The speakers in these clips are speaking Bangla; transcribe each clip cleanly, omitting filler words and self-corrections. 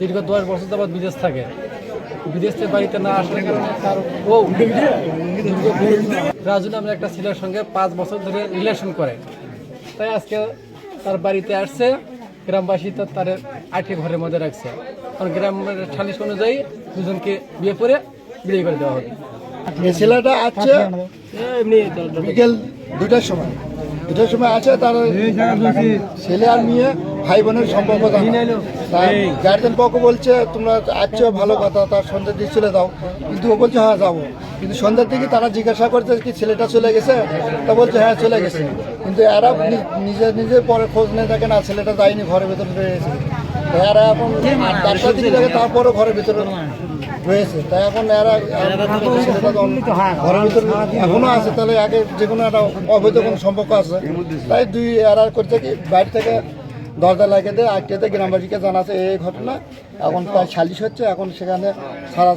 দীর্ঘ 10 বছর যাবৎ বিদেশ থাকে। বিদেশ থেকে বাড়িতে না আসার কারণে তার রাজু নামের একটা ছেলের সঙ্গে 5 বছর ধরে রিলেশন করে। তাই আজকে তার বাড়িতে আসছে, গ্রামবাসী তার আটকে ঘরের মধ্যে রাখছে। কারণ গ্রামের সালিশ অনুযায়ী দুজনকে বিয়ে করে বিয়ে করে দেওয়া হবে। ছেলেটা আছে বিকেল 2টার সময় আছে। তার ছেলে আর মেয়ে ভাই বোনের সম্পর্ক। গার্জেন পক্ষ বলছে তোমরা আসছো ভালো কথা, তার সন্ধ্যার দিকে চলে দাও। কিন্তু ও বলছে হ্যাঁ যাবো। কিন্তু সন্ধ্যার দিকে তারা জিজ্ঞাসা করছে কি ছেলেটা চলে গেছে, তা বলছে হ্যাঁ চলে গেছে। কিন্তু এরা নিজের পরে খোঁজ নিয়ে থাকে না, ছেলেটা যায়নি, ঘরের ভেতরে রয়েছে। এরা এখন 4টার দিকে দেখে তারপরও ঘরের ভিতরে রয়েছে। তাই এখন এরা ঘরের ভিতরে এখনো আছে, তাহলে আগে যে কোনো একটা অবৈধ কোনো সম্পর্ক আছে। তাই এরা করছে কি বাইরে থেকে দরজা লাগিয়ে দেয়, আটকে দেয়। গ্রামবাসীকে জানাচ্ছে এই ঘটনা। এখন প্রায় সালিশ হচ্ছে, এখন সেখানে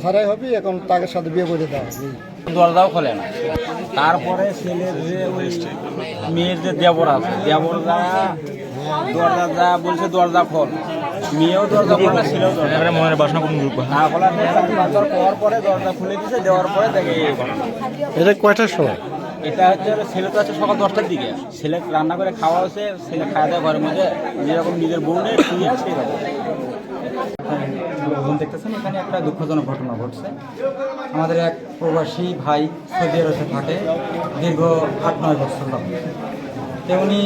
ছাড়াই হবে। এখন তাদের সাথে বিয়ে করে দেওয়া হবে। দরজাও খোলে না। তারপরে ছেলের যে ওই মেয়ের যে দেবর আছে, দেবররা দরজা বলছে দরজা খোল, মেয়েও দরজা খোলে, ছেলেও দরজা মনের বাসনা কোনো রূপ না খোলা। পাওয়ার পরে দরজা খুলে দিয়েছে, দেওয়ার পরে দেখে এই ঘটনা। এটা কয়টার সময়? এটা হচ্ছে ছেলে তো আছে সকাল 10টার দিকে। ছেলে রান্না করে খাওয়া হচ্ছে, ছেলে খাওয়া দেয় ঘরের মধ্যে, যেরকম নিজের বউ নেই শুয়ে সেই রকম। দেখতেছেন এখানে একটা দুঃখজনক ঘটনা ঘটছে। আমাদের এক প্রবাসী ভাই সৌদি আরবে থাকে দীর্ঘ 8-9 বছর ধরে। উনি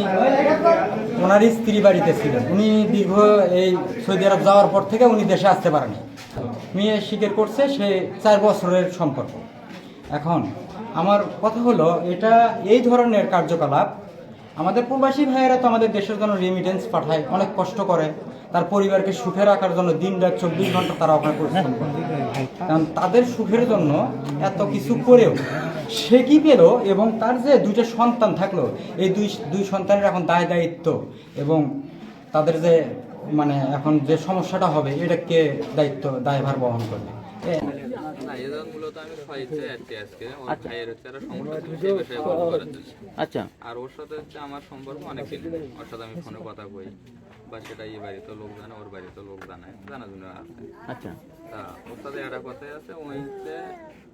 ওনারই স্ত্রী বাড়িতে ছিলেন। উনি দীর্ঘ এই সৌদি আরব যাওয়ার পর থেকে উনি দেশে আসতে পারেনি। মেয়ে স্বীকার করছে সে 4 বছরের সম্পর্ক। এখন আমার কথা হলো, এটা এই ধরনের কার্যকলাপ আমাদের প্রবাসী ভাইয়েরা তো আমাদের দেশের জন্য রেমিটেন্স পাঠায়, অনেক কষ্ট করে, তার পরিবারকে সুখে রাখার জন্য দিন রাত 24 ঘন্টা তারা ওখানে পরিশ্রম করে। কারণ তাদের সুখের জন্য এত কিছু করেও সে কি পেল, এবং তার যে 2টা সন্তান থাকলো, এই দুই সন্তানের এখন দায়িত্ব এবং তাদের যে মানে এখন যে সমস্যাটা হবে, এটা কে দায়ভার বহন করবে? আচ্ছা, আর ওর সাথে হচ্ছে আমার সম্পর্ক অনেক দিন। ওর সাথে আমি ফোনে কথা কই, বা সেটা এই বাড়িতে লোক জানে, ওর বাড়িতে লোক জানায়, জানাজুনো আছে। আচ্ছা, তা ওর সাথে একটা কথাই আছে, ওই হচ্ছে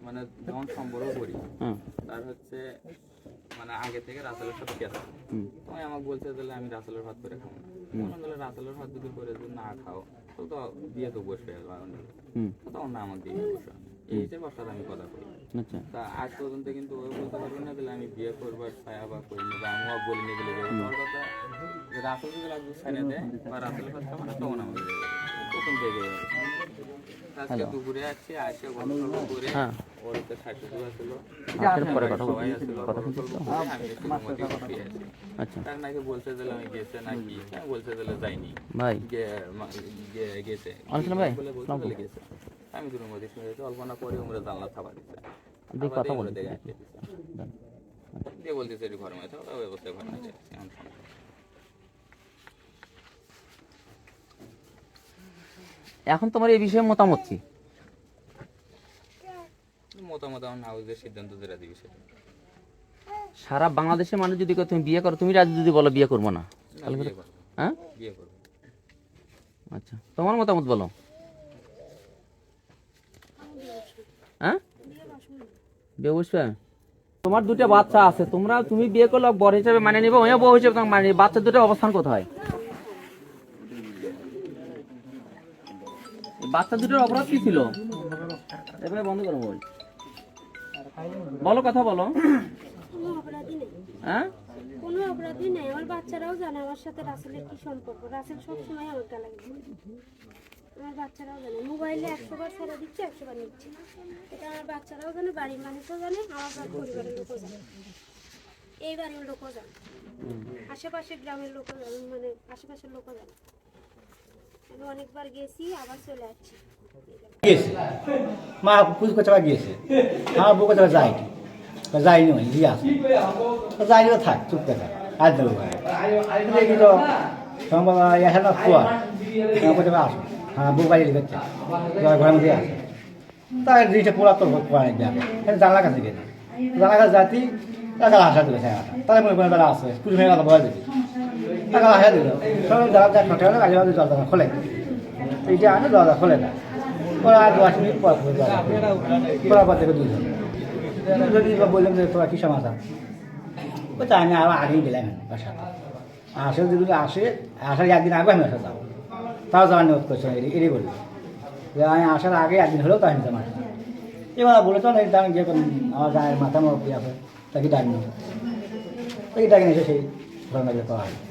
মানে যখন সম্পর্ক করি তার হচ্ছে মানে আগে থেকে রাসেলের সাথে গেছে। তুমি আমাকে বলছে তাহলে আমি রাসেলের ভাত করে খাবো না। তাহলে রাসেলের ভাত যদি করে না খাও তো তো বিয়ে তো বসে যাবে, তখন না আমাকে দিয়ে বসে। এই হিসেবে ওর সাথে আমি কথা করি। তা আজ পর্যন্ত কিন্তু ও বলতে পারবে না তাহলে আমি বিয়ে করবার ছায়া বা করিনি, বা আমিও বলিনি বলে ওর কথা যে রাসেল যদি লাগবে ছাইনে দেয় বা রাসেলের ভাত খাবো না, তখন আমাকে প্রথম থেকে আজকে দুপুরে আসছি, আসে গল্প করে ওর তো শাশুড়ি ছিল, তার নাকি বলছে যে আমি গেছে নাকি, বলছে যে যাইনি গেছে, গেছে। আমি দুটোর মধ্যে শুনে অল্পনা করে উমরে জানলা থাবা দিচ্ছে, দিয়ে বলতেছে ঘর মাথা ব্যবস্থা ঘর মাথা। এখন তোমার এই বিষয়ে মতামত কি? মতামত আমার নাউজের সিদ্ধান্ত যেটা দিবি সেটা। সারা বাংলাদেশের মানুষ যদি তুমি বিয়ে করো, তুমি রাজি যদি বলো বিয়ে করবো না, হ্যাঁ বিয়ে করবো। আচ্ছা, তোমার মতামত বলো। হ্যাঁ, বিয়ে বসবে? তোমার 2টা বাচ্চা আছে, তুমি বিয়ে করলে বর হিসেবে মানে নিবো, বউ হিসেবে তোমাকে মানে নিবে। বাচ্চা 2টার অবস্থান কোথায়? বাচ্চা 2টার অপরাধ কি ছিল? এবারে বন্ধ করো বল, বলো কথা বলো। কোনো অপরাধী নেই। হ্যাঁ, কোনো অপরাধী নেই। আমার বাচ্চারাও জানে আমার সাথে রাসেলের কি সম্পর্ক। রাসেল সবসময় আমার গালা দিচ্ছে, আমার বাচ্চারাও জানে। মোবাইলে 100 বার ছেড়ে দিচ্ছে, 100 বার নিচ্ছে। এটা আমার বাচ্চারাও জানে, বাড়ির মানুষও জানে, আমার পরিবারের লোকও জানে, এই বাড়ির লোকও জানে, আশেপাশের গ্রামের লোকও জানে, মানে আশেপাশের লোকও জানে। আমি অনেকবার গেছি, আবার চলে আসছি। মা পুজ করতে গিয়েছে, আমার বউ করতে যায়নি, যায়নি দিয়ে আসে, যায়নি তো থাক, চুপ থাক, আর দেবো দেখি তো সম্ভব এসে না খোয়া করতে আসো। হ্যাঁ, বউ বাড়ি লিখছে, ঘরের মধ্যে আসে। তাই জিনিসটা পোড়া তো পড়াই যাবে, জানলা কাছে গেছে, জানলা কাছে যাচ্ছি, টাকা আসা দিল, তাহলে মনে করেন বেলা আসে, পুজো হয়ে গেল বয় দিবি, টাকা আসা দিল, সবাই যারা যা ঠকে আজে বাজে জল খোলে এইটা আনে দরজা খোলে না ওরা 10 মিনিট পর করে দরজা খোলার পর থেকে দুজন যদি বললাম যে তোরা কী সমাধান বলছে আমি আরও আগেই গেলাম বাসা আসে যদি আসার একদিন আগে আমি আসা যাবো তাও যাওয়ার নিয়োগ করছে এটাই বললো যে আমি আসার আগে একদিন হলেও তাই নিতাম আসা এবার বলেছো না আমি গিয়ে আমার গায়ের মাথা মুখ দিয়ে তাকে ডাকি তাকে ডাকি এসে সেই ঘটনাগুলো পাওয়া হয়